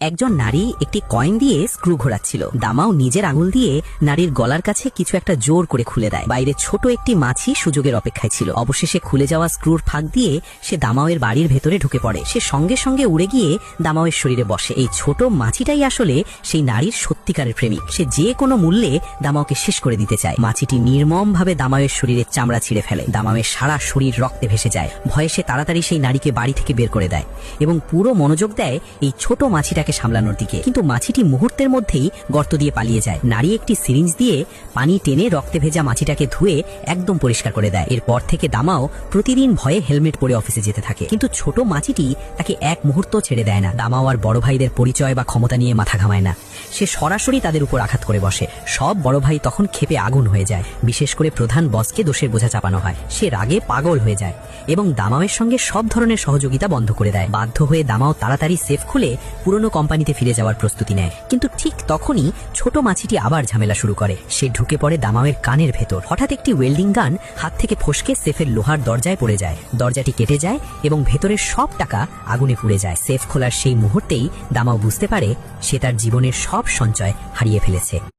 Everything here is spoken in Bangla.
একজন নারী একটি কয়েন দিয়ে স্ক্রু ঘোরাচ্ছিল। দামাও নিজের আঙুল দিয়ে নারীর গলার কাছে কিছু একটা জোর করে খুলে দেয়। বাইরে ছোট একটি মাছি সুযোগের অপেক্ষায় ছিল। অবশেষে খুলে যাওয়া স্ক্রুর ফাঁক দিয়ে সে দামাওয়ের বাড়ির ভেতরে ঢুকে পড়ে। সে সঙ্গে সঙ্গে উড়ে গিয়ে দামাওয়ের শরীরে বসে। এই ছোট মাছিটাই আসলে সেই নারীর সত্যিকারের প্রেমিক। সে যে কোনো মূল্যে দামাওকে শেষ করে দিতে চায়। মাছিটি নির্মম ভাবে দামাওয়ের শরীরের চামড়া ছিঁড়ে ফেলে। দামাওয়ের সারা শরীর রক্তে ভেসে যায়। ভয়ে সে তাড়াতাড়ি সেই নারীকে বাড়ি থেকে বের করে দেয় এবং পুরো মনোযোগ দেয় এই ছোট মাছিটাকে সামলানোর দিকে। কিন্তু মাছিটি মুহূর্তের মধ্যেই গর্ত দিয়ে পালিয়ে যায়। নারী একটি সিরিঞ্জ দিয়ে পানি টেনে রক্তে ভেজা মাছিটাকে ধুয়ে একদম পরিষ্কার করে দেয়। এরপর থেকে দামাও প্রতিদিন ভয়ে হেলমেট পরে অফিসে যেতে থাকে। কিন্তু ছোট মাছিটি তাকে এক মুহূর্ত ছেড়ে দেয় না। দামাও আর বড় ভাইদের পরিচয় বা ক্ষমতা নিয়ে মাথা ঘামায় না। সে সরাসরি তাদের উপর আঘাত করে বসে। সব বড় ভাই তখন ক্ষেপে আগুন হয়ে যায়। বিশেষ করে প্রধান বসকে দোষের বোঝা চাপানো হয়। সে রাগে পাগল হয়ে যায় এবং দামাওয়ের সঙ্গে সব ধরনের সহযোগিতা বন্ধ করে দেয়। বাধ্য হয়ে দামাও তাড়াতাড়ি সেফ খুলে পুরনো কোম্পানিতে ফিরে যাওয়ার প্রস্তুতি নেয়। কিন্তু ঠিক তখনই ছোট মাছিটি আবার ঝামেলা শুরু করে। সে ঢুকে পড়ে দামাওয়ের কানের ভেতর। হঠাৎ একটি ওয়েল্ডিং গান হাত থেকে ফসকে সেফের লোহার দরজায় পড়ে যায়। দরজাটি কেটে যায় এবং ভেতরের সব টাকা আগুনে পুড়ে যায়। সেফ খোলার সেই মুহূর্তেই দামাও বুঝতে পারে সে তার জীবনের সব সঞ্চয় হারিয়ে ফেলেছে।